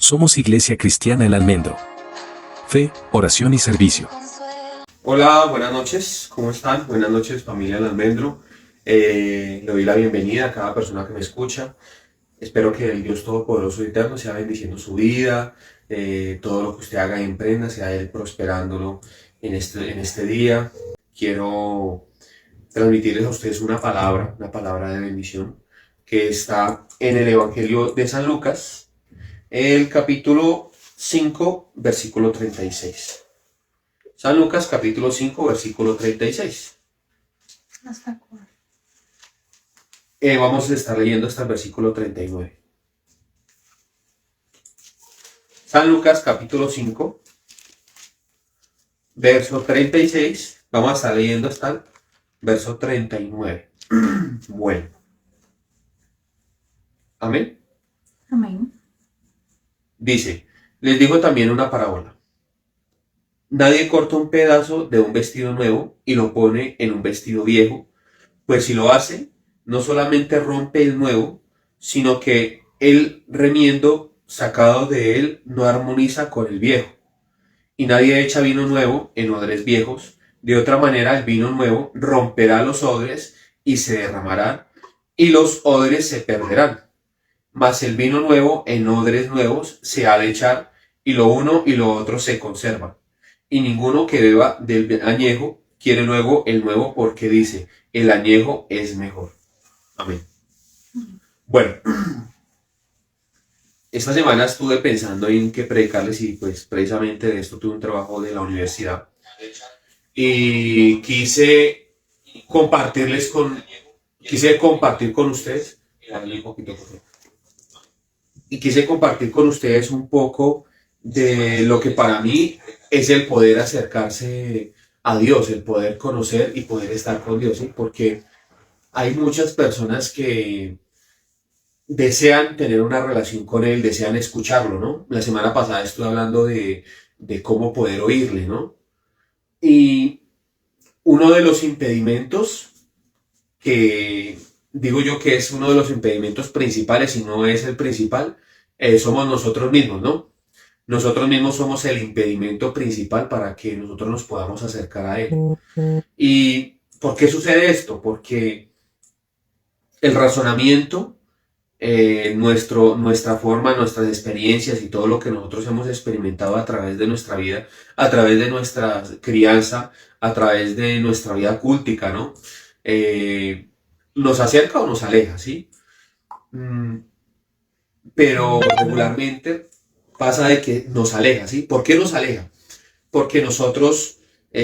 Somos Iglesia Cristiana El Almendro. Fe, oración y servicio. Hola, buenas noches, ¿cómo están? Buenas noches, familia El Almendro. Le doy la bienvenida a cada persona que me escucha. Espero que el Dios Todopoderoso y Eterno sea bendiciendo su vida, todo lo que usted haga y emprenda, sea Él prosperándolo en este día. Quiero transmitirles a ustedes una palabra de bendición, que está en el Evangelio de San Lucas, el capítulo 5, versículo 36. San Lucas capítulo 5, versículo 36. ¿Hasta cuándo? Vamos a estar leyendo hasta el versículo 39. San Lucas capítulo 5, verso 36. Vamos a estar leyendo hasta el verso 39. Bueno. Amén. Amén. Dice, les digo también una parábola. Nadie corta un pedazo de un vestido nuevo y lo pone en un vestido viejo, pues si lo hace, no solamente rompe el nuevo, sino que el remiendo sacado de él no armoniza con el viejo. Y nadie echa vino nuevo en odres viejos, de otra manera el vino nuevo romperá los odres y se derramará, y los odres se perderán. Mas el vino nuevo en odres nuevos se ha de echar, y lo uno y lo otro se conservan. Y ninguno que beba del añejo quiere luego el nuevo, porque dice, el añejo es mejor. Amén. Bueno, esta semana estuve pensando en qué predicarles y pues precisamente de esto tuve un trabajo de la universidad. Y quise compartir con ustedes, dale un poquito, por favor. Y quise compartir con ustedes un poco de lo que para mí es el poder acercarse a Dios, el poder conocer y poder estar con Dios, ¿sí? Porque hay muchas personas que desean tener una relación con Él, desean escucharlo, ¿no? La semana pasada estuve hablando de cómo poder oírle, ¿no? Y uno de los impedimentos que digo yo que es uno de los impedimentos principales, y no es el principal, somos nosotros mismos, ¿no? Nosotros mismos somos el impedimento principal para que nosotros nos podamos acercar a Él. ¿Y por qué sucede esto? Porque el razonamiento, nuestra forma, nuestras experiencias y todo lo que nosotros hemos experimentado a través de nuestra vida, a través de nuestra crianza, a través de nuestra vida cúltica, ¿no? Nos acerca o nos aleja, ¿sí? Pero regularmente pasa de que nos aleja, ¿sí? ¿Por qué nos aleja? Porque nosotros a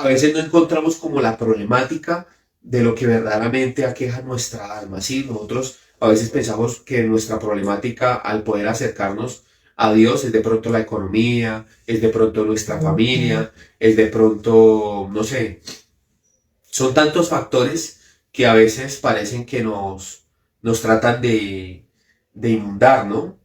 veces no encontramos como la problemática de lo que verdaderamente aqueja nuestra alma, ¿sí? Nosotros a veces pensamos que nuestra problemática al poder acercarnos a Dios es de pronto la economía, es de pronto nuestra familia, es de pronto, no sé, son tantos factores que a veces parecen que nos tratan de inundar, ¿no?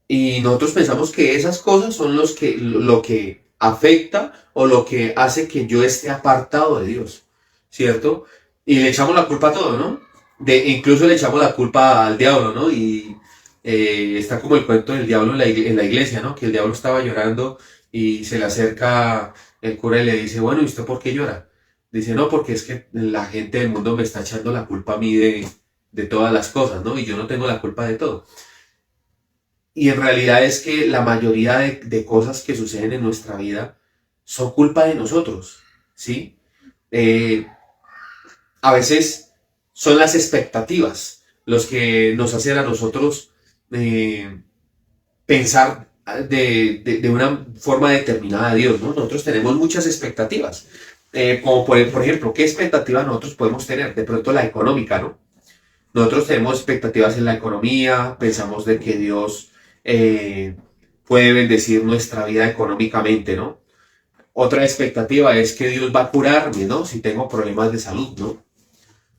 Y nosotros pensamos que esas cosas son lo que afecta o lo que hace que yo esté apartado de Dios, ¿cierto? Y le echamos la culpa a todo, ¿no? Incluso le echamos la culpa al diablo, ¿no? Y está como el cuento del diablo en la iglesia, ¿no? Que el diablo estaba llorando y se le acerca el cura y le dice, bueno, ¿y usted por qué llora? Dice, no, porque es que la gente del mundo me está echando la culpa a mí de todas las cosas, ¿no? Y yo no tengo la culpa de todo. Y en realidad es que la mayoría de cosas que suceden en nuestra vida son culpa de nosotros, ¿sí? A veces son las expectativas los que nos hacen a nosotros pensar de una forma determinada a Dios, ¿no? Nosotros tenemos muchas expectativas. Como por ejemplo, ¿qué expectativas nosotros podemos tener? De pronto la económica, ¿no? Nosotros tenemos expectativas en la economía, pensamos de que Dios puede bendecir nuestra vida económicamente, ¿no? Otra expectativa es que Dios va a curarme, ¿no? Si tengo problemas de salud, ¿no?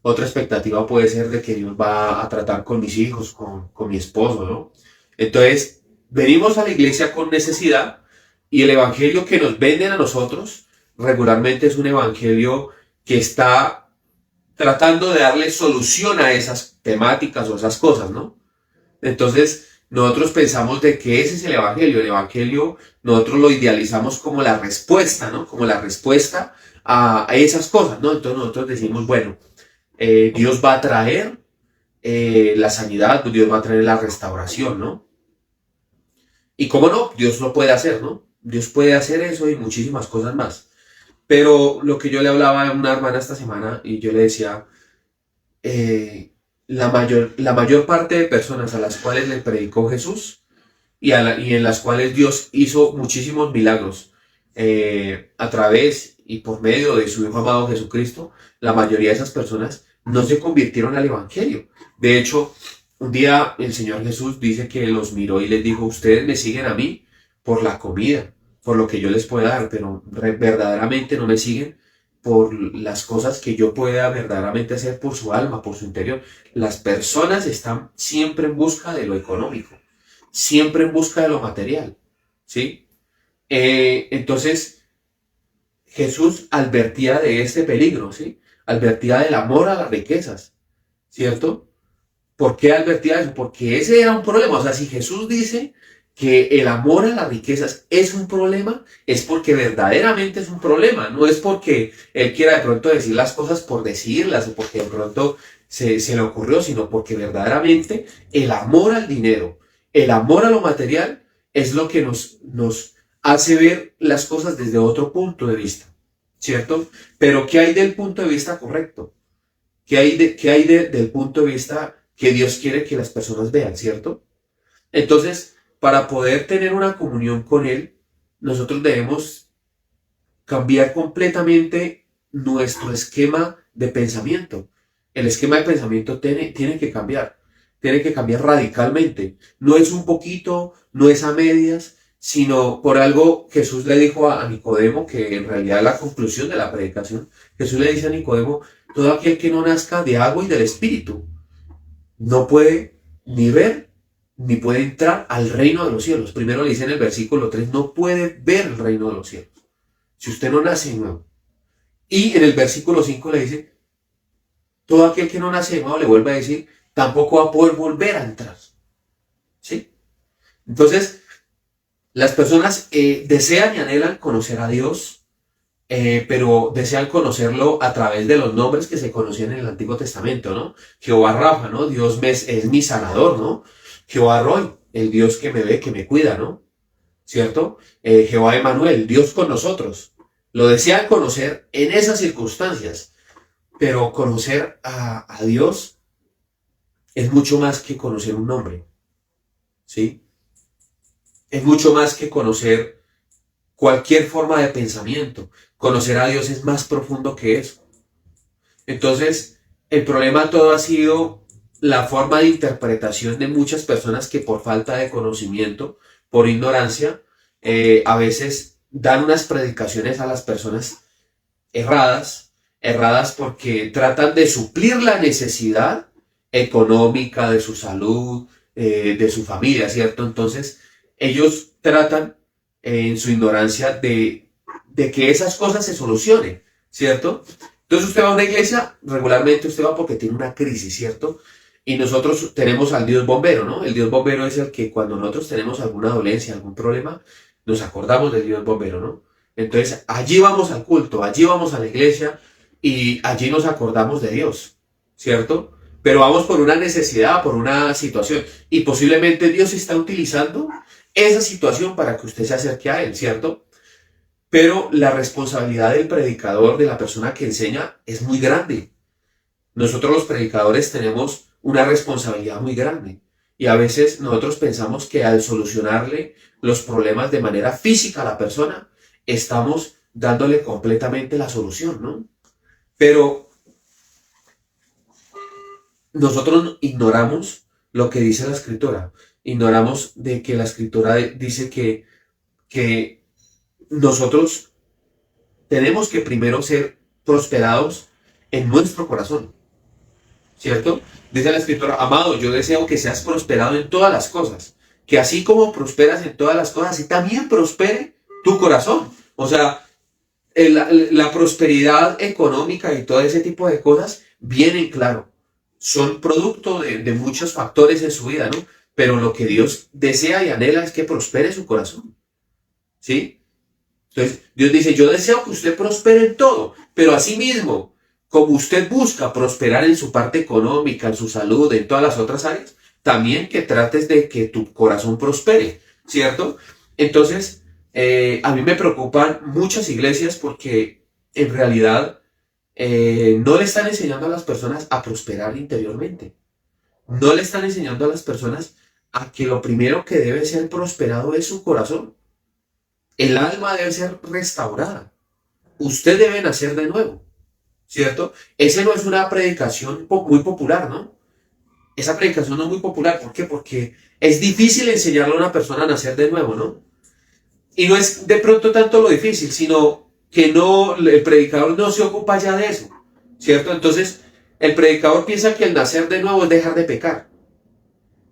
Otra expectativa puede ser de que Dios va a tratar con mis hijos, con mi esposo, ¿no? Entonces, venimos a la iglesia con necesidad y el evangelio que nos venden a nosotros regularmente es un evangelio que está tratando de darle solución a esas temáticas o esas cosas, ¿no? Entonces, nosotros pensamos de que ese es el evangelio nosotros lo idealizamos como la respuesta, ¿no? Como la respuesta a esas cosas, ¿no? Entonces nosotros decimos, bueno, Dios va a traer la sanidad, Dios va a traer la restauración, ¿no? Y cómo no, Dios lo puede hacer, ¿no? Dios puede hacer eso y muchísimas cosas más. Pero lo que yo le hablaba a una hermana esta semana y yo le decía, la mayor parte de personas a las cuales le predicó Jesús y en las cuales Dios hizo muchísimos milagros a través y por medio de su Hijo amado Jesucristo, la mayoría de esas personas no se convirtieron al Evangelio. De hecho, un día el Señor Jesús dice que los miró y les dijo, ustedes me siguen a mí por la comida, por lo que yo les pueda dar, pero verdaderamente no me siguen por las cosas que yo pueda verdaderamente hacer por su alma, por su interior. Las personas están siempre en busca de lo económico, siempre en busca de lo material, ¿sí? Entonces, Jesús advertía de este peligro, ¿sí? Advertía del amor a las riquezas, ¿cierto? ¿Por qué advertía eso? Porque ese era un problema. O sea, si Jesús dice que el amor a las riquezas es un problema, es porque verdaderamente es un problema. No es porque Él quiera de pronto decir las cosas por decirlas o porque de pronto se le ocurrió, sino porque verdaderamente el amor al dinero, el amor a lo material, es lo que nos hace ver las cosas desde otro punto de vista, ¿cierto? Pero ¿qué hay del punto de vista correcto? ¿Qué hay del punto de vista que Dios quiere que las personas vean, ¿cierto? Entonces, para poder tener una comunión con Él, nosotros debemos cambiar completamente nuestro esquema de pensamiento. El esquema de pensamiento tiene que cambiar radicalmente. No es un poquito, no es a medias, sino por algo Jesús le dijo a Nicodemo, que en realidad es la conclusión de la predicación. Jesús le dice a Nicodemo, todo aquel que no nazca de agua y del Espíritu no puede ni ver ni puede entrar al reino de los cielos. Primero le dice en el versículo 3, no puede ver el reino de los cielos. Si usted no nace de nuevo. Y en el versículo 5 le dice, todo aquel que no nace de nuevo, le vuelve a decir, tampoco va a poder volver a entrar. ¿Sí? Entonces, las personas desean y anhelan conocer a Dios, pero desean conocerlo a través de los nombres que se conocían en el Antiguo Testamento, ¿no? Jehová Rafa, ¿no? Dios es mi sanador, ¿no? Jehová Roy, el Dios que me ve, que me cuida, ¿no? ¿Cierto? Jehová Emanuel, Dios con nosotros. Lo desean conocer en esas circunstancias, pero conocer a Dios es mucho más que conocer un nombre, ¿sí? Es mucho más que conocer cualquier forma de pensamiento. Conocer a Dios es más profundo que eso. Entonces, el problema todo ha sido la forma de interpretación de muchas personas que por falta de conocimiento, por ignorancia, a veces dan unas predicaciones a las personas erradas porque tratan de suplir la necesidad económica de su salud, de su familia, ¿cierto? Entonces, ellos tratan en su ignorancia de que esas cosas se solucionen, ¿cierto? Entonces usted va a una iglesia, regularmente usted va porque tiene una crisis, ¿cierto? Y nosotros tenemos al Dios bombero, ¿no? El Dios bombero es el que cuando nosotros tenemos alguna dolencia, algún problema, nos acordamos del Dios bombero, ¿no? Entonces allí vamos al culto, allí vamos a la iglesia y allí nos acordamos de Dios, ¿cierto? Pero vamos por una necesidad, por una situación y posiblemente Dios está utilizando esa situación para que usted se acerque a Él, ¿cierto? Pero la responsabilidad del predicador, de la persona que enseña, es muy grande. Nosotros los predicadores tenemos una responsabilidad muy grande. Y a veces nosotros pensamos que al solucionarle los problemas de manera física a la persona, estamos dándole completamente la solución, ¿no? Pero nosotros ignoramos lo que dice la Escritura. Ignoramos de que la Escritura dice que nosotros tenemos que primero ser prosperados en nuestro corazón, ¿cierto? Dice la Escritura, amado, yo deseo que seas prosperado en todas las cosas, que así como prosperas en todas las cosas, y también prospere tu corazón. O sea, la prosperidad económica y todo ese tipo de cosas vienen, claro, son producto de muchos factores en su vida, ¿no? pero lo que Dios desea y anhela es que prospere su corazón. ¿Sí? Entonces, Dios dice, yo deseo que usted prospere en todo, pero asimismo, como usted busca prosperar en su parte económica, en su salud, en todas las otras áreas, también que trates de que tu corazón prospere, ¿cierto? Entonces, a mí me preocupan muchas iglesias porque en realidad no le están enseñando a las personas a prosperar interiormente. No le están enseñando a las personas a que lo primero que debe ser prosperado es su corazón. El alma debe ser restaurada. Usted debe nacer de nuevo, ¿cierto? Esa no es una predicación muy popular, ¿no? Esa predicación no es muy popular. ¿Por qué? Porque es difícil enseñarle a una persona a nacer de nuevo, ¿no? Y no es de pronto tanto lo difícil, sino que no, el predicador no se ocupa ya de eso, ¿cierto? Entonces, el predicador piensa que el nacer de nuevo es dejar de pecar,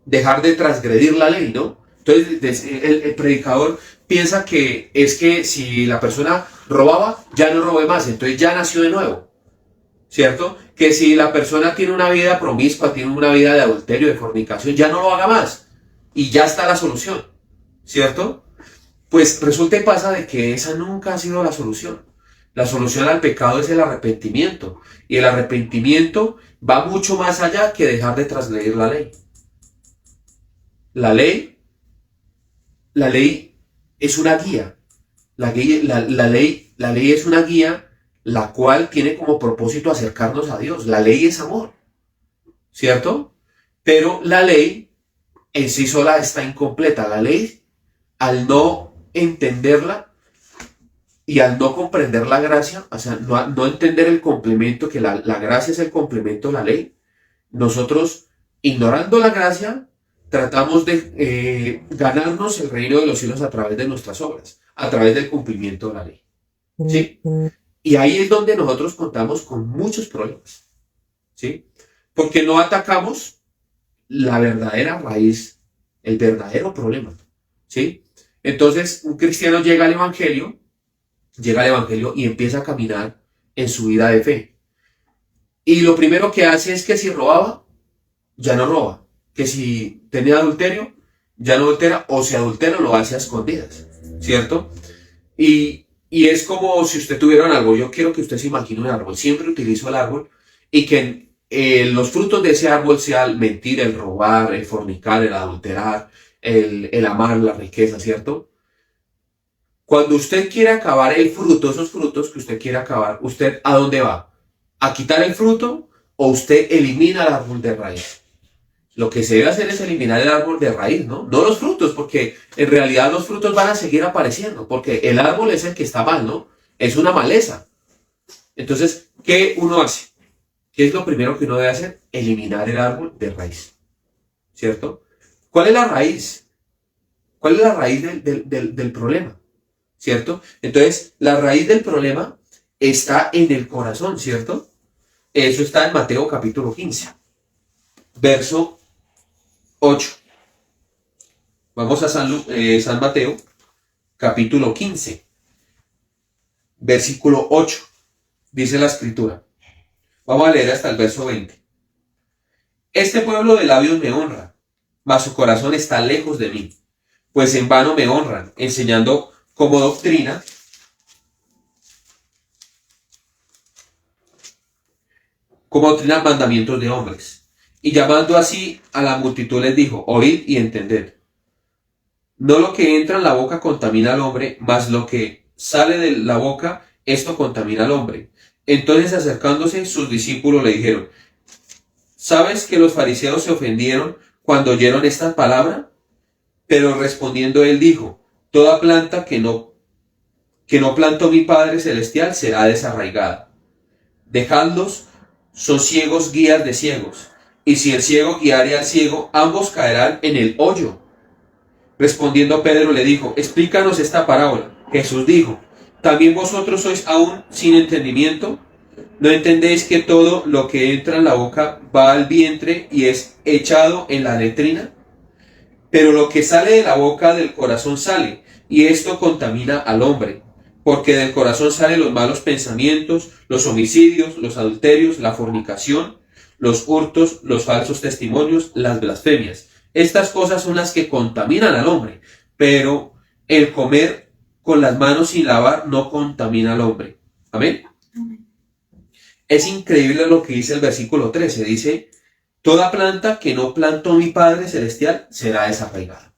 dejar de transgredir la ley, ¿no? Entonces, el predicador piensa que es que si la persona robaba, ya no robe más, entonces ya nació de nuevo, ¿cierto? Que si la persona tiene una vida promiscua, tiene una vida de adulterio, de fornicación, ya no lo haga más, y ya está la solución, ¿cierto? Pues resulta y pasa de que esa nunca ha sido la solución. La solución al pecado es el arrepentimiento. Y el arrepentimiento va mucho más allá que dejar de transgredir la ley. La ley es una guía. La ley es una guía la cual tiene como propósito acercarnos a Dios. La ley es amor, ¿cierto? Pero la ley en sí sola está incompleta. La ley, al no entenderla y al no comprender la gracia, o sea, no entender el complemento, que la gracia es el complemento de la ley, nosotros, ignorando la gracia, tratamos de ganarnos el reino de los cielos a través de nuestras obras, a través del cumplimiento de la ley. ¿Sí? Y ahí es donde nosotros contamos con muchos problemas. ¿Sí? Porque no atacamos la verdadera raíz, el verdadero problema. ¿Sí? Entonces, un cristiano llega al evangelio y empieza a caminar en su vida de fe. Y lo primero que hace es que si robaba, ya no roba. Que si tenía adulterio, ya no adultera, o si adultera, lo hace a escondidas, ¿cierto? Y es como si usted tuviera un árbol. Yo quiero que usted se imagine un árbol. Siempre utilizo el árbol y que los frutos de ese árbol sean el mentir, el robar, el fornicar, el adulterar, el amar la riqueza, ¿cierto? Cuando usted quiere acabar el fruto, esos frutos que usted quiere acabar, ¿usted a dónde va? ¿A quitar el fruto o usted elimina el árbol de raíz? Lo que se debe hacer es eliminar el árbol de raíz, ¿no? No los frutos, porque en realidad los frutos van a seguir apareciendo, porque el árbol es el que está mal, ¿no? Es una maleza. Entonces, ¿qué uno hace? ¿Qué es lo primero que uno debe hacer? Eliminar el árbol de raíz, ¿cierto? ¿Cuál es la raíz? ¿Cuál es la raíz del problema? ¿Cierto? Entonces, la raíz del problema está en el corazón, ¿cierto? Eso está en Mateo capítulo 15, verso 8. Vamos a San Mateo capítulo 15, versículo 8. Dice la escritura. Vamos a leer hasta el verso 20. Este pueblo de labios me honra, mas su corazón está lejos de mí, pues en vano me honran, enseñando como doctrina mandamientos de hombres. Y llamando así a la multitud les dijo, oíd y entended. No lo que entra en la boca contamina al hombre, mas lo que sale de la boca, esto contamina al hombre. Entonces acercándose sus discípulos le dijeron, ¿sabes que los fariseos se ofendieron cuando oyeron esta palabra? Pero respondiendo él dijo, toda planta que no plantó mi Padre Celestial será desarraigada. Dejadlos, son ciegos guías de ciegos, y si el ciego guiare al ciego, ambos caerán en el hoyo. Respondiendo Pedro le dijo, explícanos esta parábola. Jesús dijo, ¿también vosotros sois aún sin entendimiento? ¿No entendéis que todo lo que entra en la boca va al vientre y es echado en la letrina? Pero lo que sale de la boca del corazón sale, y esto contamina al hombre, porque del corazón salen los malos pensamientos, los homicidios, los adulterios, la fornicación, los hurtos, los falsos testimonios, las blasfemias. Estas cosas son las que contaminan al hombre, pero el comer con las manos sin lavar no contamina al hombre. Amén. Amén. Es increíble lo que dice el versículo 13. Dice, toda planta que no plantó mi Padre Celestial será desarraigada.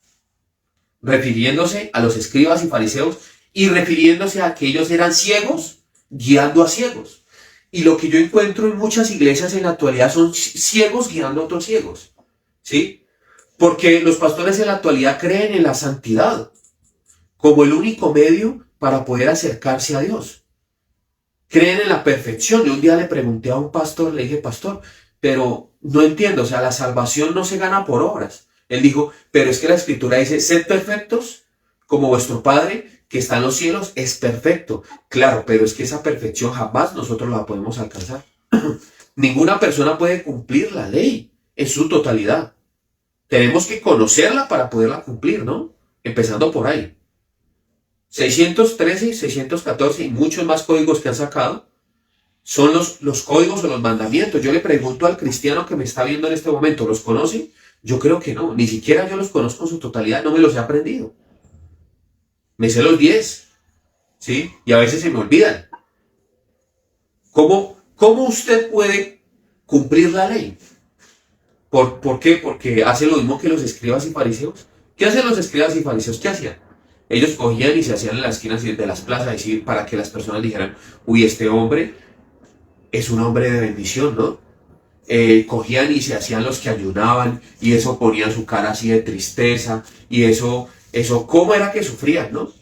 Refiriéndose a los escribas y fariseos y refiriéndose a que ellos eran ciegos guiando a ciegos. Y lo que yo encuentro en muchas iglesias en la actualidad son ciegos guiando a otros ciegos. ¿Sí? Porque los pastores en la actualidad creen en la santidad como el único medio para poder acercarse a Dios. Creen en la perfección. Yo un día le pregunté a un pastor, le dije, pastor, pero no entiendo, o sea, la salvación no se gana por obras. Él dijo, pero es que la Escritura dice, sed perfectos como vuestro Padre que está en los cielos es perfecto. Claro, pero es que esa perfección jamás nosotros la podemos alcanzar. Ninguna persona puede cumplir la ley en su totalidad. Tenemos que conocerla para poderla cumplir, ¿no? Empezando por ahí. 613, 614 y muchos más códigos que han sacado son los códigos o los mandamientos. Yo le pregunto al cristiano que me está viendo en este momento, ¿los conoce? Yo creo que no, ni siquiera yo los conozco en su totalidad, no me los he aprendido. Me sé los 10, ¿sí? Y a veces se me olvidan. ¿Cómo usted puede cumplir la ley? ¿Por qué? Porque hace lo mismo que los escribas y fariseos. ¿Qué hacen los escribas y fariseos? ¿Qué hacían? Ellos cogían y se hacían en las esquinas de las plazas decir, para que las personas dijeran, uy, este hombre es un hombre de bendición, ¿no? Cogían y se hacían los que ayunaban y eso ponían su cara así de tristeza y eso, ¿cómo era que sufrían, no?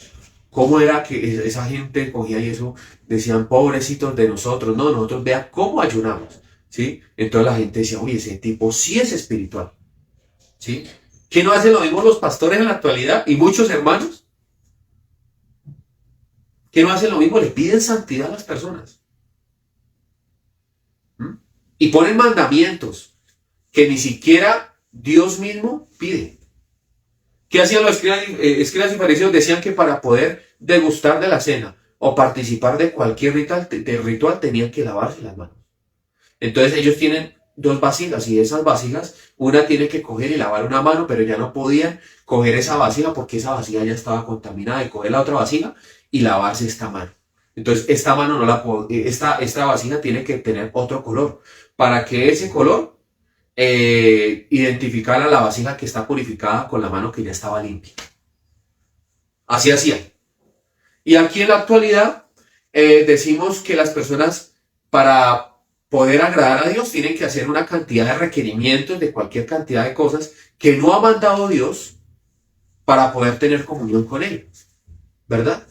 ¿Cómo era que esa gente cogía y eso decían, pobrecitos de nosotros, no, nosotros vean cómo ayunamos, ¿sí? Entonces la gente decía, uy, ese tipo sí es espiritual, ¿sí? ¿Qué no hacen lo mismo los pastores en la actualidad y muchos hermanos? ¿Qué no hacen lo mismo? Le piden santidad a las personas. Y ponen mandamientos que ni siquiera Dios mismo pide. ¿Qué hacían los escribas y fariseos? Decían que para poder degustar de la cena o participar de cualquier ritual tenían que lavarse las manos. Entonces ellos tienen 2 vasijas y esas vasijas, una tiene que coger y lavar una mano, pero ya no podían coger esa vasija porque esa vasija ya estaba contaminada y coger la otra vasija y lavarse esta mano. Entonces esta mano no la esta vasija tiene que tener otro color para que ese color identificara la vasija que está purificada con la mano que ya estaba limpia. Así hacían. Y aquí en la actualidad decimos que las personas para poder agradar a Dios tienen que hacer una cantidad de requerimientos de cualquier cantidad de cosas que no ha mandado Dios para poder tener comunión con Él. ¿Verdad?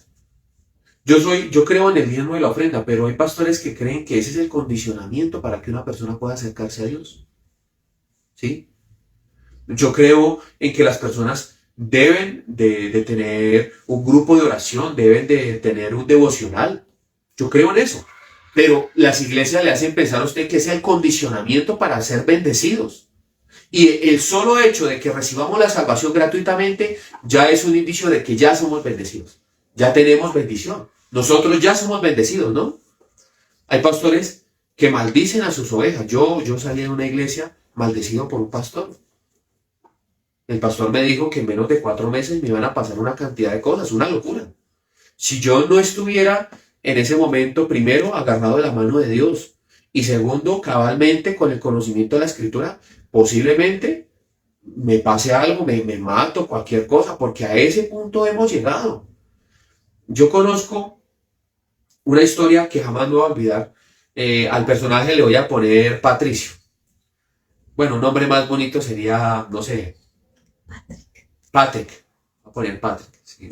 Yo creo en el diezmo de la ofrenda, pero hay pastores que creen que ese es el condicionamiento para que una persona pueda acercarse a Dios. ¿Sí? Yo creo en que las personas deben de tener un grupo de oración, deben de tener un devocional. Yo creo en eso. Pero las iglesias le hacen pensar a usted que ese es el condicionamiento para ser bendecidos. Y el solo hecho de que recibamos la salvación gratuitamente ya es un indicio de que ya somos bendecidos. Ya tenemos bendición. Nosotros ya somos bendecidos, ¿no? Hay pastores que maldicen a sus ovejas. Yo salí de una iglesia maldecido por un pastor. El pastor me dijo que en menos de 4 meses me iban a pasar una cantidad de cosas, una locura. Si yo no estuviera en ese momento, primero, agarrado de la mano de Dios, y segundo, cabalmente con el conocimiento de la Escritura, posiblemente me pase algo, me mato, cualquier cosa, porque a ese punto hemos llegado. Yo conozco una historia que jamás me voy a olvidar. Al personaje le voy a poner Patricio. Bueno, un nombre más bonito sería, no sé, Patrick. Voy a poner Patrick. Sí,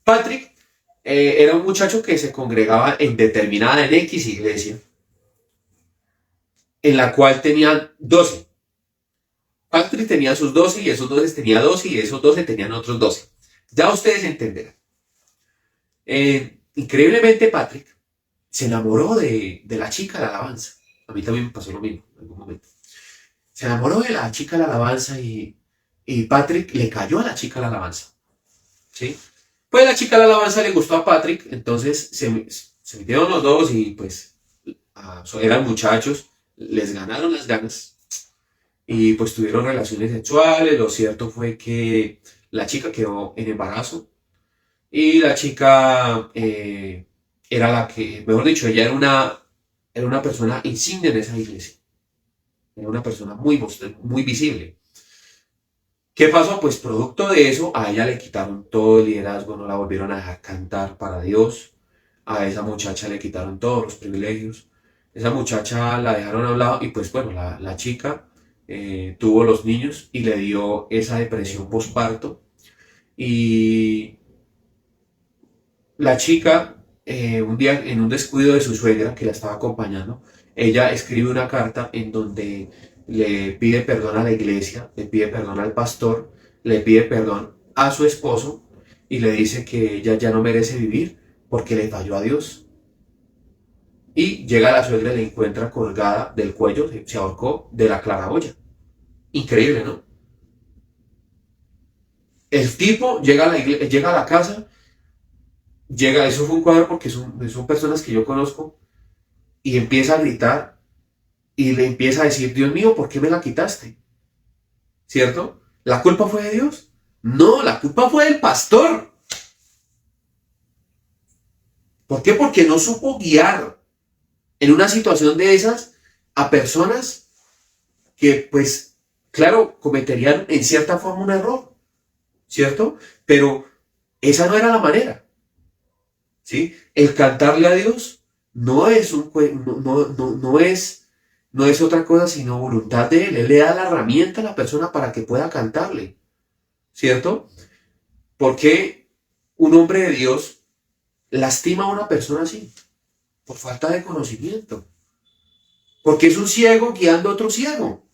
Patrick era un muchacho que se congregaba en determinada en X iglesia, en la cual tenían 12. Patrick tenía sus 12 y esos 12 tenía 12 y esos 12 tenían otros 12. Ya ustedes entenderán. Increíblemente Patrick se enamoró de la chica de la alabanza. A mí también me pasó lo mismo en algún momento. Se enamoró de la chica de la alabanza y Patrick le cayó a la chica de la alabanza. ¿Sí? Pues la chica de la alabanza le gustó a Patrick, entonces se metieron los dos y pues eran muchachos, les ganaron las ganas. y pues tuvieron relaciones sexuales. Lo cierto fue que la chica quedó en embarazo y la chica era la que, mejor dicho, ella era una persona insigne en esa iglesia, era una persona muy visible. ¿Qué pasó? Pues producto de eso, a ella le quitaron todo el liderazgo, no la volvieron a dejar cantar para Dios, a esa muchacha le quitaron todos los privilegios, esa muchacha la dejaron a un lado y pues bueno, la chica tuvo los niños y le dio esa depresión postparto y la chica, un día en un descuido de su suegra que la estaba acompañando, ella escribe una carta en donde le pide perdón a la iglesia, le pide perdón al pastor, le pide perdón a su esposo y le dice que ella ya no merece vivir porque le falló a Dios. Y llega la suegra y la encuentra colgada del cuello, se ahorcó de la claraboya. Increíble, ¿no? El tipo llega a la casa, eso fue un cuadro porque son personas que yo conozco, y empieza a gritar y le empieza a decir, Dios mío, ¿por qué me la quitaste? ¿Cierto? ¿La culpa fue de Dios? No, la culpa fue del pastor. ¿Por qué? Porque no supo guiar en una situación de esas a personas que, pues, claro, cometerían en cierta forma un error, ¿cierto? Pero esa no era la manera, ¿sí? El cantarle a Dios no es no es otra cosa sino voluntad de Él. Él le da la herramienta a la persona para que pueda cantarle, ¿cierto? Porque un hombre de Dios lastima a una persona así, por falta de conocimiento. Porque es un ciego guiando a otro ciego.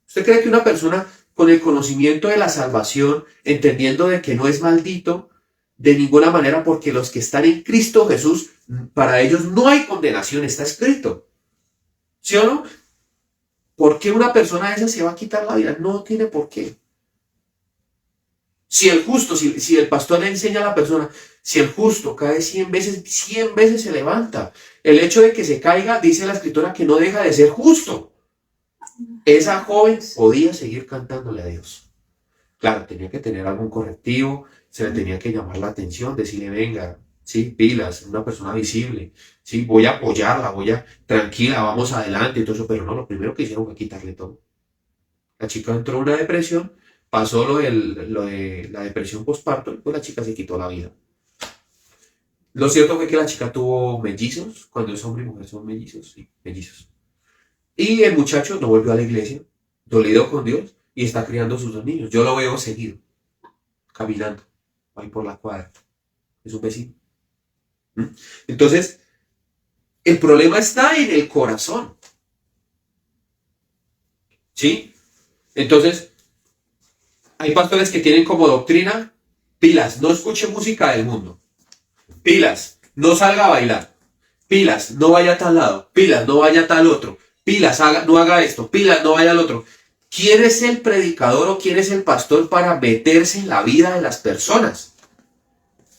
¿Usted cree que una persona con el conocimiento de la salvación, entendiendo de que no es maldito de ninguna manera, porque los que están en Cristo Jesús, para ellos no hay condenación, está escrito? ¿Sí o no? ¿Por qué una persona de esa se va a quitar la vida? No tiene por qué. Si el justo, si el pastor le enseña a la persona, si el justo cae 100 veces, 100 veces se levanta. El hecho de que se caiga, dice la escritura, que no deja de ser justo. Esa joven podía seguir cantándole a Dios. Claro, tenía que tener algún correctivo, se le tenía que llamar la atención, decirle, venga, sí, pilas, una persona visible, sí, voy a apoyarla, tranquila, vamos adelante y todo eso, pero no, lo primero que hicieron fue quitarle todo. La chica entró en una depresión, pasó lo de la depresión postparto y pues la chica se quitó la vida. Lo cierto fue que la chica tuvo mellizos, cuando es hombre y mujer son mellizos, sí, mellizos. Y el muchacho no volvió a la iglesia, dolido con Dios, y está criando sus dos niños. Yo lo veo seguido, caminando, ahí por la cuadra. Es un vecino. Entonces, el problema está en el corazón. ¿Sí? Entonces, hay pastores que tienen como doctrina, pilas, no escuche música del mundo. Pilas, no salga a bailar. Pilas, no vaya a tal lado. Pilas, no vaya a tal otro. Pilas, no haga esto. Pilas, no vaya al otro. ¿Quién es el predicador o quién es el pastor para meterse en la vida de las personas?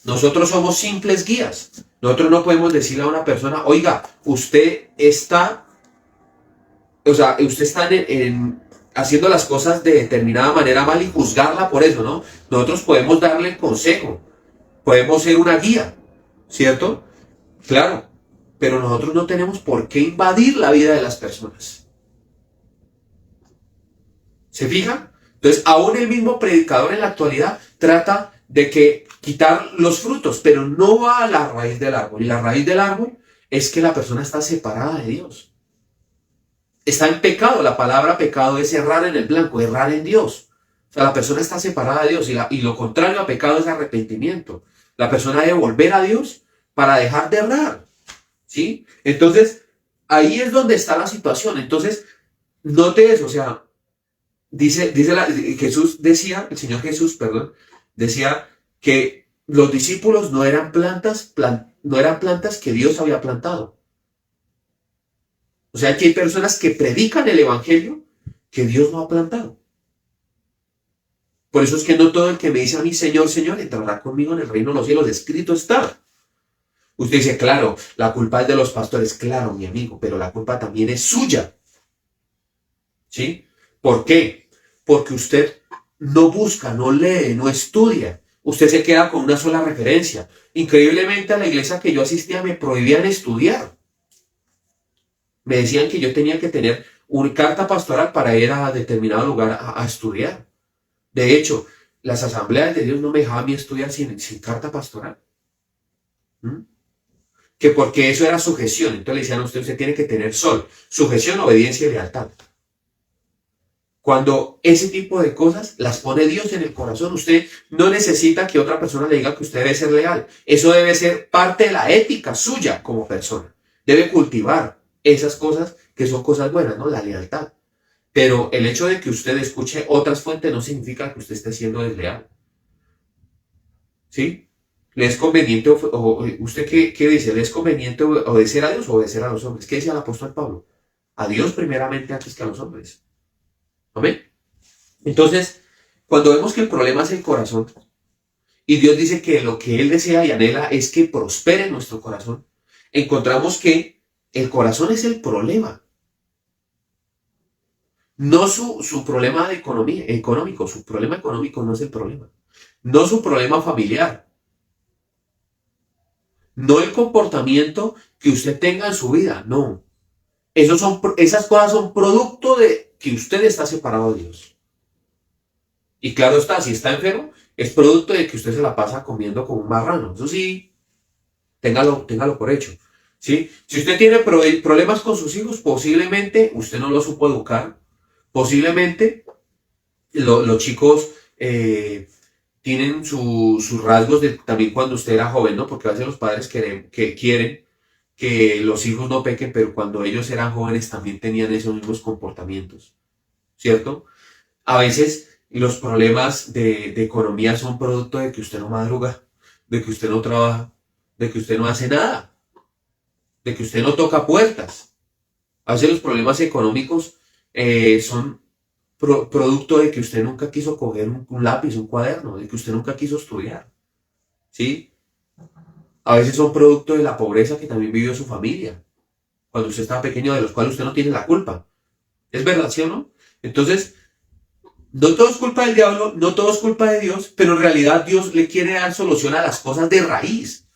Nosotros somos simples guías. Nosotros no podemos decirle a una persona, oiga, usted está haciendo las cosas de determinada manera mal y juzgarla por eso, ¿no? Nosotros podemos darle el consejo, podemos ser una guía, ¿cierto? Claro, pero nosotros no tenemos por qué invadir la vida de las personas. ¿Se fijan? Entonces, aún el mismo predicador en la actualidad trata de quitar los frutos, pero no va a la raíz del árbol. Y la raíz del árbol es que la persona está separada de Dios. Está en pecado. La palabra pecado es errar en el blanco, errar en Dios. O sea, la persona está separada de Dios y lo contrario a pecado es arrepentimiento. La persona debe volver a Dios para dejar de errar. ¿Sí? Entonces, ahí es donde está la situación. Entonces, note eso, o sea, el Señor Jesús, decía que los discípulos no eran plantas que Dios había plantado. O sea, que hay personas que predican el evangelio que Dios no ha plantado. Por eso es que no todo el que me dice a mí, Señor, Señor, entrará conmigo en el reino de los cielos. Escrito está. Usted dice, claro, la culpa es de los pastores. Claro, mi amigo, pero la culpa también es suya. ¿Sí? ¿Por qué? Porque usted no busca, no lee, no estudia. Usted se queda con una sola referencia. Increíblemente a la iglesia que yo asistía me prohibían estudiar. Me decían que yo tenía que tener una carta pastoral para ir a determinado lugar a estudiar. De hecho, las asambleas de Dios no me dejaban a mí estudiar sin carta pastoral. ¿Mm? Que porque eso era sujeción. Entonces le decían a usted tiene que tener sujeción, obediencia y lealtad. Cuando ese tipo de cosas las pone Dios en el corazón, usted no necesita que otra persona le diga que usted debe ser leal. Eso debe ser parte de la ética suya como persona. Debe cultivar esas cosas que son cosas buenas, ¿no? La lealtad. Pero el hecho de que usted escuche otras fuentes no significa que usted esté siendo desleal. ¿Sí? ¿Le es conveniente, usted qué dice? ¿Le es conveniente obedecer a Dios o obedecer a los hombres? ¿Qué decía el apóstol Pablo? A Dios primeramente antes que a los hombres. ¿Amén? Entonces, cuando vemos que el problema es el corazón, y Dios dice que lo que Él desea y anhela es que prospere en nuestro corazón, encontramos que el corazón es el problema. No su problema de económico, su problema económico no es el problema. No su problema familiar. No el comportamiento que usted tenga en su vida, no. Esas cosas son producto de que usted está separado de Dios. Y claro está, si está enfermo, es producto de que usted se la pasa comiendo como un marrano. Eso sí, téngalo por hecho. ¿Sí? Si usted tiene problemas con sus hijos, posiblemente usted no lo supo educar. Posiblemente los chicos tienen sus rasgos también cuando usted era joven, ¿no? Porque a veces los padres quieren que los hijos no pequen, pero cuando ellos eran jóvenes también tenían esos mismos comportamientos, ¿cierto? A veces los problemas de economía son producto de que usted no madruga, de que usted no trabaja, de que usted no hace nada, de que usted no toca puertas. A veces los problemas económicos son producto de que usted nunca quiso coger un lápiz, un cuaderno, de que usted nunca quiso estudiar, ¿sí? A veces son producto de la pobreza que también vivió su familia, cuando usted estaba pequeño, de los cuales usted no tiene la culpa. ¿Es verdad, sí o no? Entonces, no todo es culpa del diablo, no todo es culpa de Dios, pero en realidad Dios le quiere dar solución a las cosas de raíz.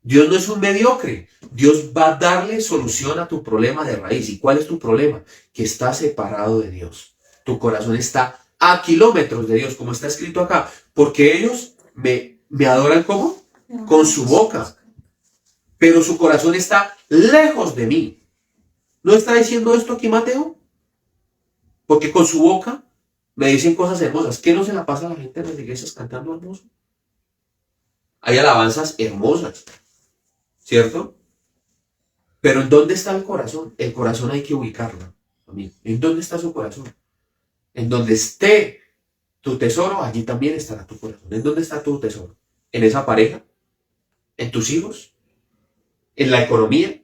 Dios no es un mediocre. Dios va a darle solución a tu problema de raíz. ¿Y cuál es tu problema? Que estás separado de Dios. Tu corazón está a kilómetros de Dios, como está escrito acá. Porque ellos me adoran ¿cómo? Con su boca. Pero su corazón está lejos de mí. ¿No está diciendo esto aquí Mateo? Porque con su boca me dicen cosas hermosas. ¿Qué no se la pasa a la gente en las iglesias cantando hermoso? Hay alabanzas hermosas, ¿cierto? Pero ¿en dónde está el corazón? El corazón hay que ubicarlo. ¿En dónde está su corazón? En donde esté tu tesoro, allí también estará tu corazón. ¿En dónde está tu tesoro? ¿En esa pareja? ¿En tus hijos? ¿En la economía?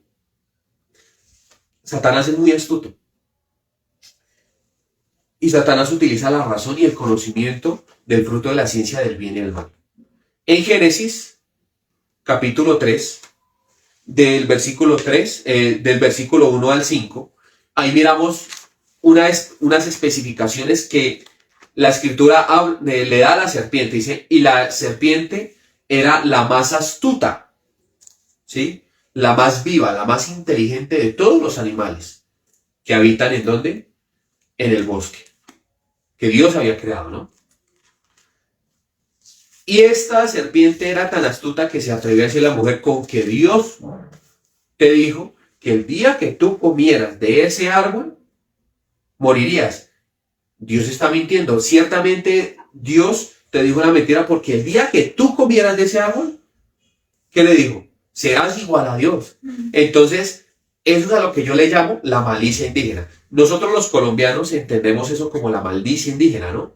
Satanás es muy astuto. Y Satanás utiliza la razón y el conocimiento del fruto de la ciencia del bien y del mal. En Génesis, capítulo 3, del versículo 1 al 5, ahí miramos unas especificaciones que la escritura le da a la serpiente. Dice, y la serpiente era la más astuta, ¿sí? La más viva, la más inteligente de todos los animales que habitan ¿en dónde? En el bosque, que Dios había creado, ¿no? Y esta serpiente era tan astuta que se atrevió a decirle a la mujer, con que Dios te dijo que el día que tú comieras de ese árbol, morirías. Dios está mintiendo. Ciertamente Dios te dijo una mentira porque el día que tú comieras de ese árbol, ¿qué le dijo? Serás igual a Dios. Entonces, eso es a lo que yo le llamo la malicia indígena. Nosotros los colombianos entendemos eso como la maldicia indígena, ¿no?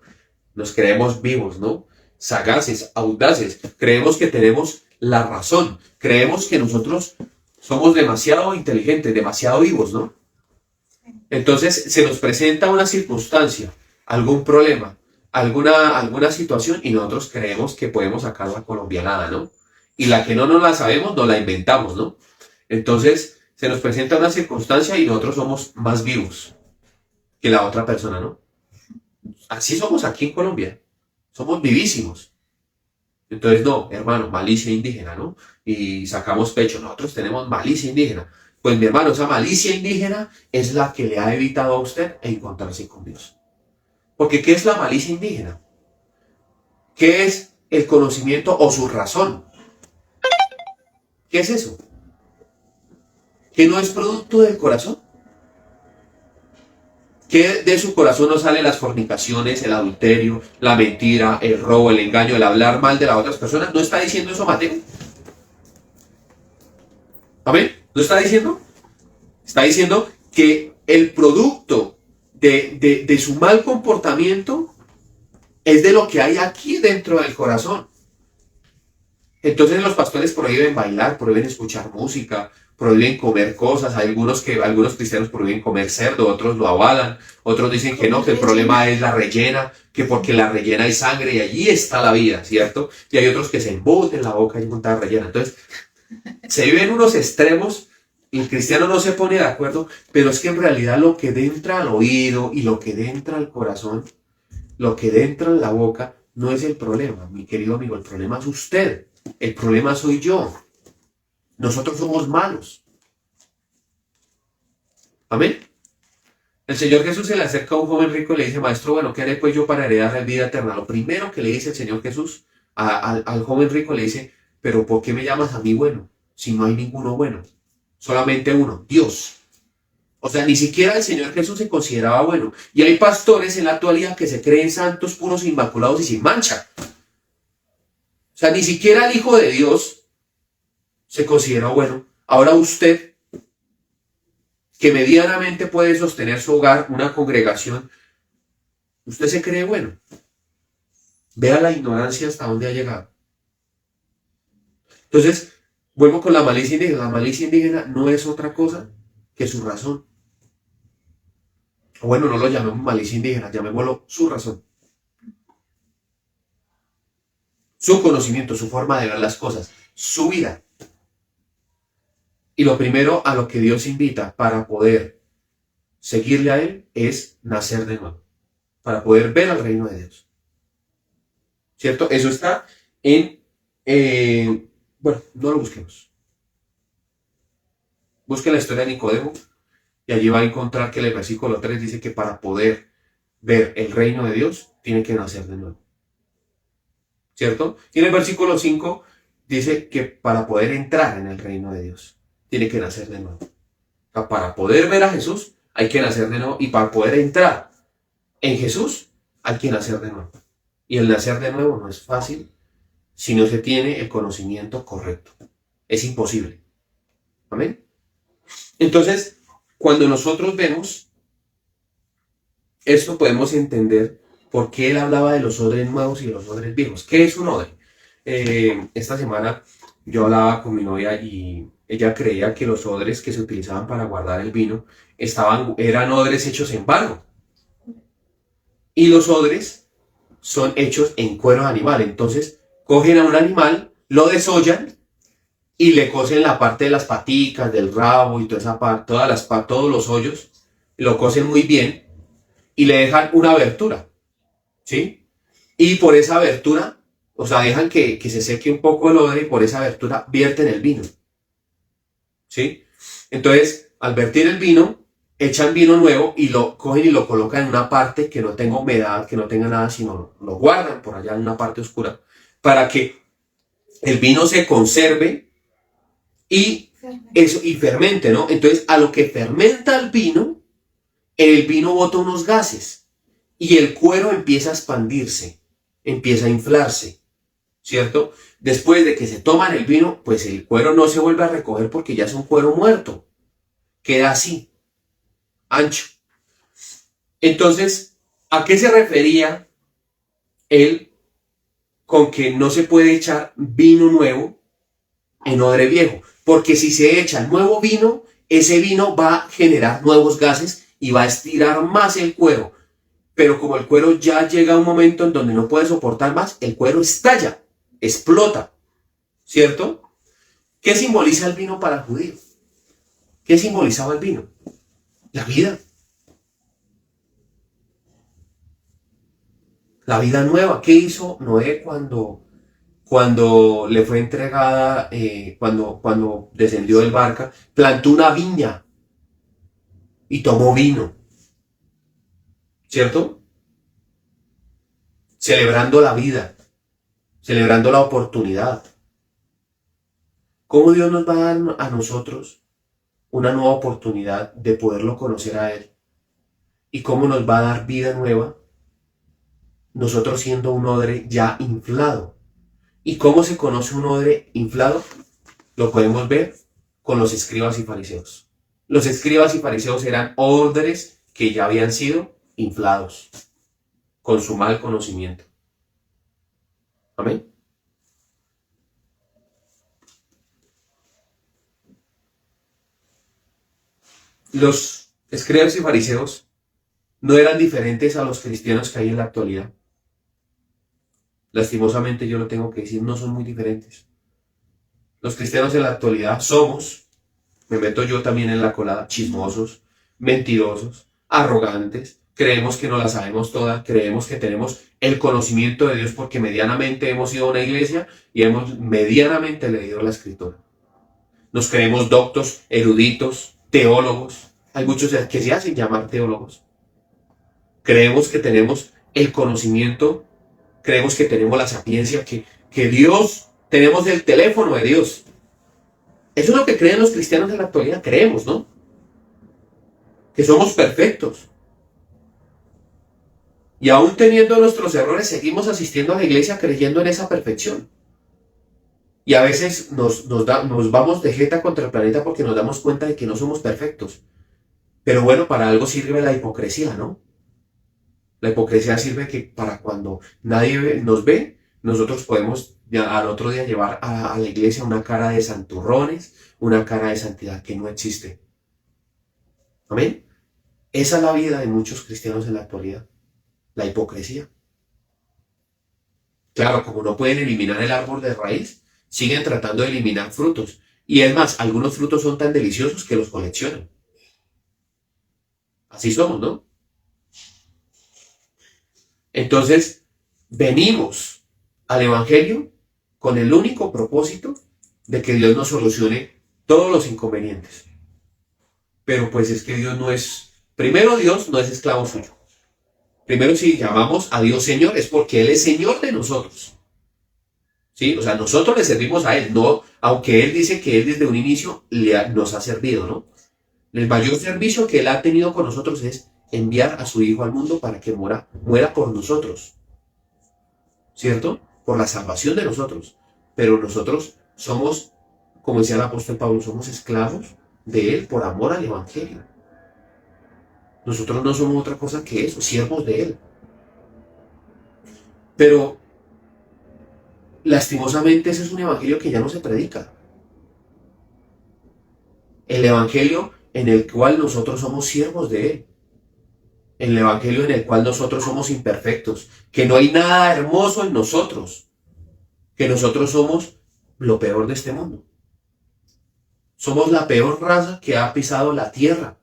Nos creemos vivos, ¿no? Sagaces, audaces. Creemos que tenemos la razón. Creemos que nosotros somos demasiado inteligentes, demasiado vivos, ¿no? Entonces se nos presenta una circunstancia, algún problema, alguna situación y nosotros creemos que podemos sacar la colombianada, ¿no? Y la que no nos la sabemos, nos la inventamos, ¿no? Entonces se nos presenta una circunstancia y nosotros somos más vivos que la otra persona, ¿no? Así somos aquí en Colombia. Somos vivísimos. Entonces, no, hermano, malicia indígena, ¿no? Y sacamos pecho, nosotros tenemos malicia indígena. Pues mi hermano, esa malicia indígena es la que le ha evitado a usted encontrarse con Dios. Porque ¿qué es la malicia indígena? ¿Qué es el conocimiento o su razón? ¿Qué es eso? ¿Que no es producto del corazón? ¿Que de su corazón no salen las fornicaciones, el adulterio, la mentira, el robo, el engaño, el hablar mal de las otras personas? ¿No está diciendo eso Mateo? ¿Amén? ¿No está diciendo? Está diciendo que el producto de su mal comportamiento es de lo que hay aquí dentro del corazón. Entonces los pastores prohíben bailar, prohíben escuchar música, prohíben comer cosas. Hay algunos cristianos prohíben comer cerdo, otros lo avalan, otros dicen que no, que el problema es la rellena, que porque la rellena hay sangre y allí está la vida, ¿cierto? Y hay otros que se emboten la boca y montan rellena. Entonces se viven unos extremos y el cristiano no se pone de acuerdo, pero es que en realidad lo que entra al oído y lo que entra al corazón, lo que entra en la boca, no es el problema, mi querido amigo, el problema es usted. El problema soy yo. Nosotros somos malos. Amén. El Señor Jesús se le acerca a un joven rico y le dice, maestro, bueno, ¿qué haré pues yo para heredar la vida eterna? Lo primero que le dice el Señor Jesús al joven rico le dice, pero ¿por qué me llamas a mí bueno? Si no hay ninguno bueno. Solamente uno, Dios. O sea, ni siquiera el Señor Jesús se consideraba bueno. Y hay pastores en la actualidad que se creen santos, puros, inmaculados y sin mancha. O sea, ni siquiera el Hijo de Dios se considera bueno. Ahora usted, que medianamente puede sostener su hogar, una congregación, usted se cree bueno. Vea la ignorancia hasta dónde ha llegado. Entonces, vuelvo con la malicia indígena. La malicia indígena no es otra cosa que su razón. O bueno, no lo llamemos malicia indígena, llamémoslo su razón. Su conocimiento, su forma de ver las cosas, su vida. Y lo primero a lo que Dios invita para poder seguirle a Él es nacer de nuevo, para poder ver al reino de Dios. ¿Cierto? Eso está en... bueno, no lo busquemos. Busque la historia de Nicodemo y allí va a encontrar que el versículo 3 dice que para poder ver el reino de Dios tiene que nacer de nuevo. ¿Cierto? Y en el versículo 5 dice que para poder entrar en el reino de Dios tiene que nacer de nuevo. O sea, para poder ver a Jesús hay que nacer de nuevo y para poder entrar en Jesús hay que nacer de nuevo. Y el nacer de nuevo no es fácil si no se tiene el conocimiento correcto. Es imposible. ¿Amén? Entonces, cuando nosotros vemos esto podemos entender por qué él hablaba de los odres nuevos y de los odres viejos. ¿Qué es un odre? Esta semana yo hablaba con mi novia y ella creía que los odres que se utilizaban para guardar el vino eran odres hechos en barro. Y los odres son hechos en cuero de animal. Entonces, cogen a un animal, lo desollan y le cosen la parte de las paticas, del rabo y toda esa parte, todos los hoyos, lo cosen muy bien y le dejan una abertura, ¿sí? Y por esa abertura, o sea, dejan que se seque un poco el odre y por esa abertura vierten el vino, ¿sí? Entonces, al vertir el vino, echan vino nuevo y lo cogen y lo colocan en una parte que no tenga humedad, que no tenga nada, sino lo guardan por allá en una parte oscura, para que el vino se conserve y eso, y fermente, ¿no? Entonces, a lo que fermenta el vino bota unos gases y el cuero empieza a expandirse, empieza a inflarse, ¿cierto? Después de que se toman el vino, pues el cuero no se vuelve a recoger porque ya es un cuero muerto, queda así, ancho. Entonces, ¿a qué se refería él con que no se puede echar vino nuevo en odre viejo? Porque si se echa nuevo vino, ese vino va a generar nuevos gases y va a estirar más el cuero. Pero como el cuero ya llega a un momento en donde no puede soportar más, el cuero estalla, explota, ¿cierto? ¿Qué simboliza el vino para el judío? ¿Qué simbolizaba el vino? La vida. La vida nueva. ¿Qué hizo Noé cuando le fue entregada, cuando descendió del barca? Plantó una viña y tomó vino, ¿cierto? Celebrando la vida, celebrando la oportunidad. ¿Cómo Dios nos va a dar a nosotros una nueva oportunidad de poderlo conocer a Él? ¿Y cómo nos va a dar vida nueva? Nosotros siendo un odre ya inflado. ¿Y cómo se conoce un odre inflado? Lo podemos ver con los escribas y fariseos. Los escribas y fariseos eran odres que ya habían sido inflados con su mal conocimiento. Amén. Los escribas y fariseos no eran diferentes a los cristianos que hay en la actualidad. Lastimosamente yo lo tengo que decir, no son muy diferentes. Los cristianos en la actualidad somos, me meto yo también en la colada, chismosos, mentirosos, arrogantes, creemos que no la sabemos toda, creemos que tenemos el conocimiento de Dios porque medianamente hemos ido a una iglesia y hemos medianamente leído la Escritura. Nos creemos doctos, eruditos, teólogos. Hay muchos que se hacen llamar teólogos. Creemos que tenemos el conocimiento, creemos que tenemos la sapiencia, que Dios, tenemos el teléfono de Dios. Eso es lo que creen los cristianos en la actualidad, creemos, ¿no? Que somos perfectos. Y aún teniendo nuestros errores, seguimos asistiendo a la iglesia creyendo en esa perfección. Y a veces nos vamos de jeta contra el planeta porque nos damos cuenta de que no somos perfectos. Pero bueno, para algo sirve la hipocresía, ¿no? La hipocresía sirve que para cuando nadie nos ve, nosotros podemos ya al otro día llevar a la iglesia una cara de santurrones, una cara de santidad que no existe. ¿Amén? Esa es la vida de muchos cristianos en la actualidad. La hipocresía. Claro, como no pueden eliminar el árbol de raíz, siguen tratando de eliminar frutos. Y es más, algunos frutos son tan deliciosos que los coleccionan. Así somos, ¿no? Entonces, venimos al Evangelio con el único propósito de que Dios nos solucione todos los inconvenientes. Pero pues es que Dios no es, primero Dios no es esclavo suyo. Primero si llamamos a Dios Señor es porque Él es Señor de nosotros. ¿Sí? O sea, nosotros le servimos a Él, no, aunque Él dice que Él desde un inicio nos ha servido, ¿no? El mayor servicio que Él ha tenido con nosotros es enviar a su Hijo al mundo para que muera por nosotros. ¿Cierto? Por la salvación de nosotros. Pero nosotros somos, como decía el apóstol Pablo, somos esclavos de Él por amor al Evangelio. Nosotros no somos otra cosa que eso, siervos de Él. Pero, lastimosamente, ese es un evangelio que ya no se predica. El evangelio en el cual nosotros somos siervos de Él. El evangelio en el cual nosotros somos imperfectos. Que no hay nada hermoso en nosotros. Que nosotros somos lo peor de este mundo. Somos la peor raza que ha pisado la tierra.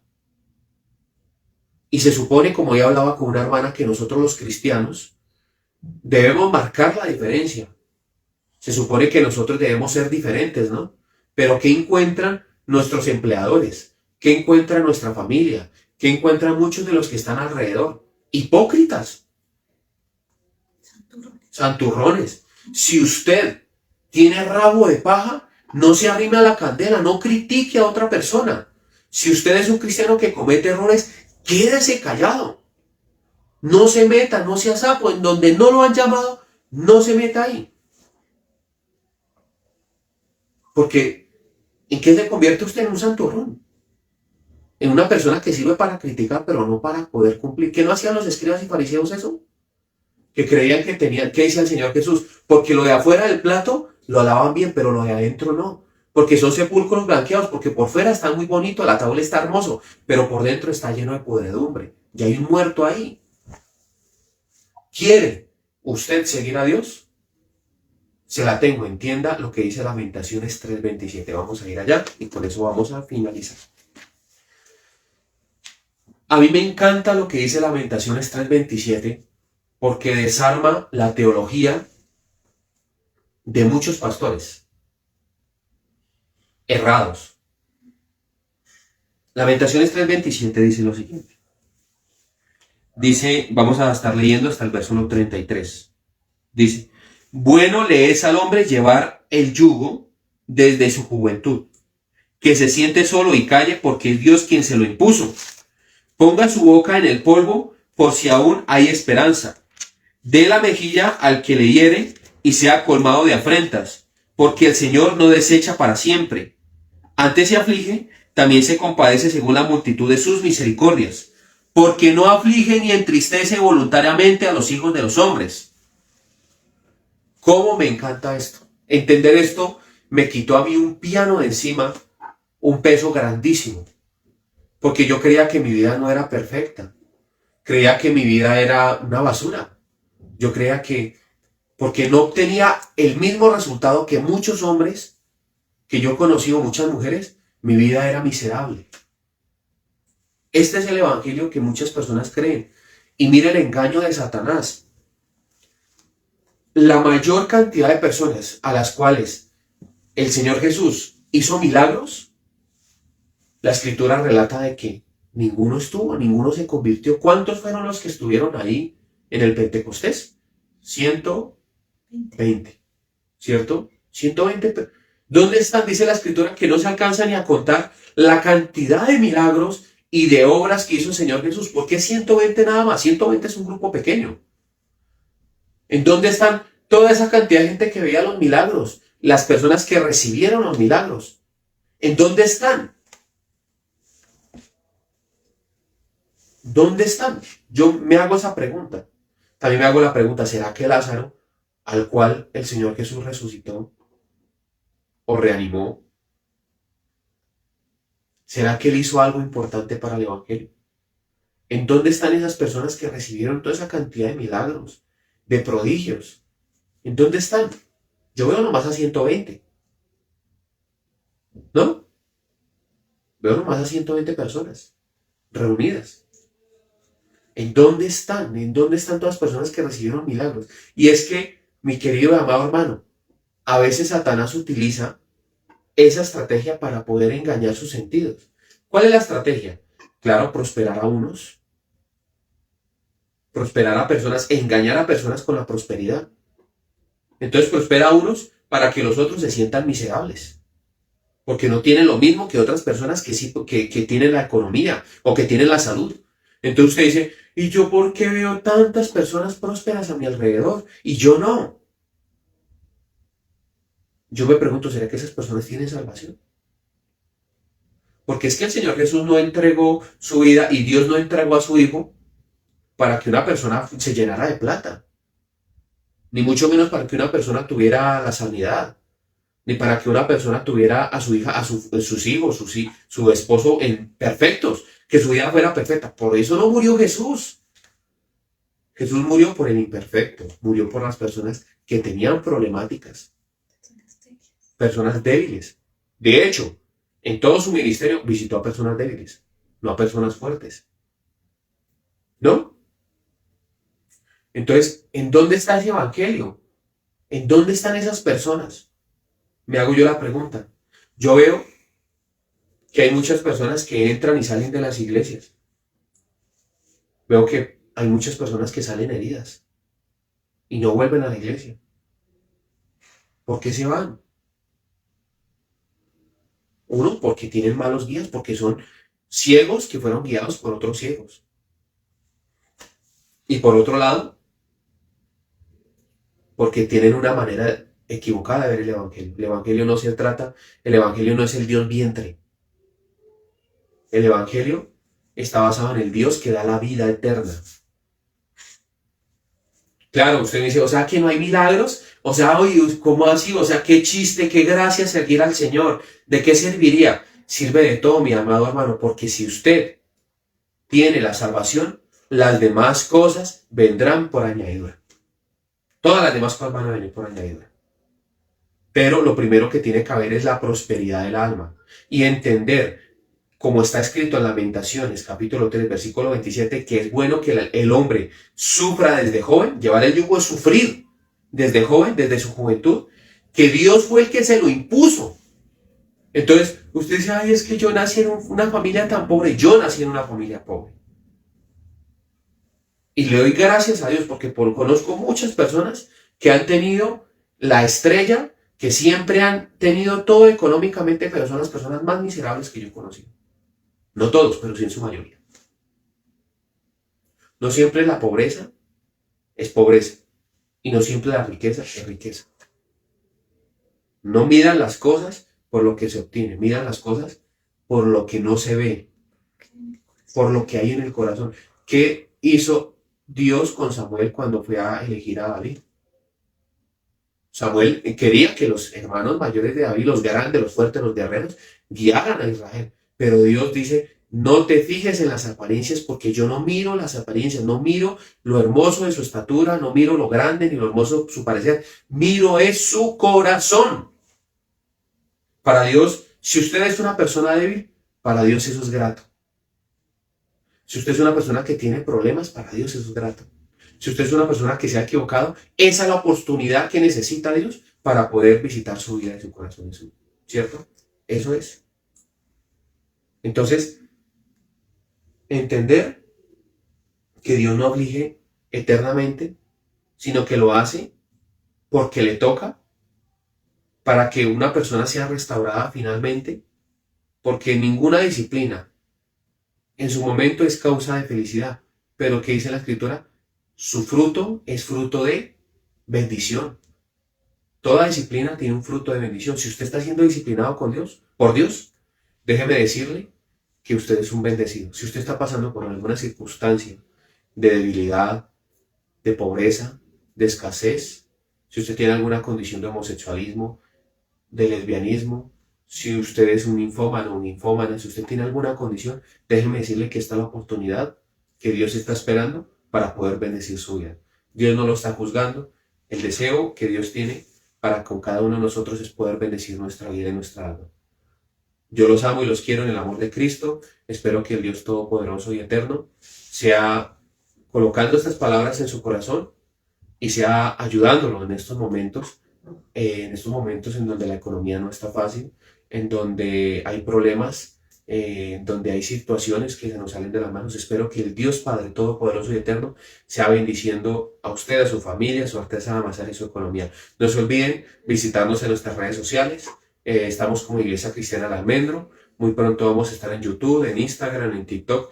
Y se supone, como ya hablaba con una hermana, que nosotros los cristianos debemos marcar la diferencia. Se supone que nosotros debemos ser diferentes, ¿no? Pero ¿qué encuentran nuestros empleadores? ¿Qué encuentra nuestra familia? ¿Qué encuentran muchos de los que están alrededor? Hipócritas. Santurrones. Si usted tiene rabo de paja, no se arrime a la candela, no critique a otra persona. Si usted es un cristiano que comete errores, quédese callado. No se meta, no sea sapo. En donde no lo han llamado, no se meta ahí. Porque, ¿en qué se convierte usted en un santurrón? En una persona que sirve para criticar, pero no para poder cumplir. ¿Qué no hacían los escribas y fariseos eso? Que creían que tenían, ¿qué decía el Señor Jesús? Porque lo de afuera del plato lo lavaban bien, pero lo de adentro no. Porque son sepulcros blanqueados, porque por fuera está muy bonito, el ataúd está hermoso, pero por dentro está lleno de podredumbre. Y hay un muerto ahí. ¿Quiere usted seguir a Dios? Se la tengo, entienda lo que dice Lamentaciones 3:27. Vamos a ir allá y con eso vamos a finalizar. A mí me encanta lo que dice Lamentaciones 3:27, porque desarma la teología de muchos pastores errados. Lamentaciones 3:27 dice lo siguiente. Dice, vamos a estar leyendo hasta el versículo 33. Dice, bueno le es al hombre llevar el yugo desde su juventud, que se siente solo y calle porque es Dios quien se lo impuso. Ponga su boca en el polvo por si aún hay esperanza. Dé la mejilla al que le hiere y sea colmado de afrentas, porque el Señor no desecha para siempre. Antes se aflige, también se compadece según la multitud de sus misericordias, porque no aflige ni entristece voluntariamente a los hijos de los hombres. ¿Cómo me encanta esto? Entender esto me quitó a mí un piano de encima, un peso grandísimo, porque yo creía que mi vida no era perfecta, creía que mi vida era una basura, yo creía que, porque no obtenía el mismo resultado que muchos hombres que yo conocí o muchas mujeres, mi vida era miserable. Este es el evangelio que muchas personas creen. Y mira el engaño de Satanás. La mayor cantidad de personas a las cuales el Señor Jesús hizo milagros, la Escritura relata de que ninguno estuvo, ninguno se convirtió. ¿Cuántos fueron los que estuvieron ahí en el Pentecostés? 120, ¿cierto? 120. ¿Dónde están? Dice la Escritura que no se alcanza ni a contar la cantidad de milagros y de obras que hizo el Señor Jesús. ¿Por qué 120 nada más? 120 es un grupo pequeño. ¿En dónde están toda esa cantidad de gente que veía los milagros? Las personas que recibieron los milagros. ¿En dónde están? ¿Dónde están? Yo me hago esa pregunta. También me hago la pregunta, ¿será que Lázaro, al cual el Señor Jesús resucitó o reanimó, será que él hizo algo importante para el Evangelio? ¿En dónde están esas personas que recibieron toda esa cantidad de milagros, de prodigios? ¿En dónde están? Yo veo nomás a 120. ¿No? Veo nomás a 120 personas reunidas. ¿En dónde están? ¿En dónde están todas las personas que recibieron milagros? Y es que, mi querido y amado hermano, a veces Satanás utiliza esa estrategia para poder engañar sus sentidos. ¿Cuál es la estrategia? Claro, prosperar a unos, prosperar a personas, engañar a personas con la prosperidad. Entonces prospera a unos para que los otros se sientan miserables, porque no tienen lo mismo que otras personas que sí, que tienen la economía o que tienen la salud. Entonces usted dice, ¿y yo por qué veo tantas personas prósperas a mi alrededor y yo no? Yo me pregunto, ¿será que esas personas tienen salvación? Porque es que el Señor Jesús no entregó su vida y Dios no entregó a su Hijo para que una persona se llenara de plata, ni mucho menos para que una persona tuviera la sanidad, ni para que una persona tuviera a su hija, a sus hijos, su esposo en perfectos, que su vida fuera perfecta. Por eso no murió Jesús. Jesús murió por el imperfecto, murió por las personas que tenían problemáticas, personas débiles. De hecho, en todo su ministerio visitó a personas débiles, no a personas fuertes. ¿No? Entonces, ¿en dónde está ese evangelio? ¿En dónde están esas personas? Me hago yo la pregunta. Yo veo que hay muchas personas que entran y salen de las iglesias. Veo que hay muchas personas que salen heridas y no vuelven a la iglesia. ¿Por qué se van? Uno, porque tienen malos guías, porque son ciegos que fueron guiados por otros ciegos. Y por otro lado, porque tienen una manera equivocada de ver el evangelio. El evangelio no se trata, el evangelio no es el Dios vientre. El evangelio está basado en el Dios que da la vida eterna. Claro, usted me dice, o sea, que no hay milagros. O sea, oye, ¿cómo así? O sea, qué chiste, qué gracia servir al Señor. ¿De qué serviría? Sirve de todo, mi amado hermano, porque si usted tiene la salvación, las demás cosas vendrán por añadidura. Todas las demás cosas van a venir por añadidura. Pero lo primero que tiene que haber es la prosperidad del alma y entender como está escrito en Lamentaciones, capítulo 3, versículo 27, que es bueno que el hombre sufra desde joven. Llevar el yugo es sufrir desde joven, desde su juventud, que Dios fue el que se lo impuso. Entonces, usted dice, ay, es que yo nací en una familia tan pobre. Yo nací en una familia pobre. Y le doy gracias a Dios porque conozco muchas personas que han tenido la estrella, que siempre han tenido todo económicamente, pero son las personas más miserables que yo he conocido. No todos, pero sí en su mayoría. No siempre la pobreza es pobreza. Y no siempre la riqueza es riqueza. No miran las cosas por lo que se obtiene, miran las cosas por lo que no se ve, por lo que hay en el corazón. ¿Qué hizo Dios con Samuel cuando fue a elegir a David? Samuel quería que los hermanos mayores de David, los grandes, los fuertes, los guerreros, guiaran a Israel. Pero Dios dice, no te fijes en las apariencias, porque yo no miro las apariencias, no miro lo hermoso de su estatura, no miro lo grande ni lo hermoso de su parecer, miro es su corazón. Para Dios, si usted es una persona débil, para Dios eso es grato. Si usted es una persona que tiene problemas, para Dios eso es grato. Si usted es una persona que se ha equivocado, esa es la oportunidad que necesita Dios para poder visitar su vida y su corazón, ¿cierto? Eso es. Entonces, entender que Dios no aflige eternamente, sino que lo hace porque le toca, para que una persona sea restaurada finalmente, porque ninguna disciplina en su momento es causa de felicidad, pero ¿qué dice la Escritura? Su fruto es fruto de bendición. Toda disciplina tiene un fruto de bendición. Si usted está siendo disciplinado por Dios, déjeme decirle que usted es un bendecido. Si usted está pasando por alguna circunstancia de debilidad, de pobreza, de escasez, si usted tiene alguna condición de homosexualismo, de lesbianismo, si usted es un ninfómano o ninfómana, si usted tiene alguna condición, déjeme decirle que esta es la oportunidad que Dios está esperando para poder bendecir su vida. Dios no lo está juzgando. El deseo que Dios tiene para con cada uno de nosotros es poder bendecir nuestra vida y nuestra alma. Yo los amo y los quiero en el amor de Cristo. Espero que el Dios Todopoderoso y Eterno sea colocando estas palabras en su corazón y sea ayudándolo en estos momentos en donde la economía no está fácil, en donde hay problemas, donde hay situaciones que se nos salen de las manos. Espero que el Dios Padre Todopoderoso y Eterno sea bendiciendo a usted, a su familia, a su artesana amasar y su economía. No se olviden visitarnos en nuestras redes sociales. Estamos como Iglesia Cristiana El Almendro. Muy pronto vamos a estar en YouTube, en Instagram, en TikTok.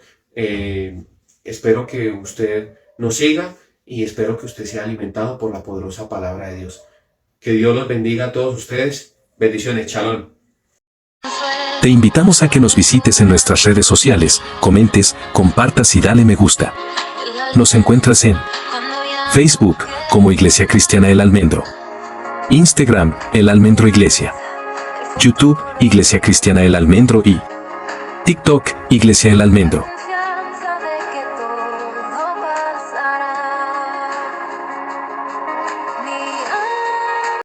Espero que usted nos siga y espero que usted sea alimentado por la poderosa palabra de Dios. Que Dios los bendiga a todos ustedes. Bendiciones, shalom. Te invitamos a que nos visites en nuestras redes sociales, comentes, compartas y dale me gusta. Nos encuentras en Facebook como Iglesia Cristiana El Almendro, Instagram El Almendro Iglesia, YouTube Iglesia Cristiana El Almendro y TikTok Iglesia El Almendro.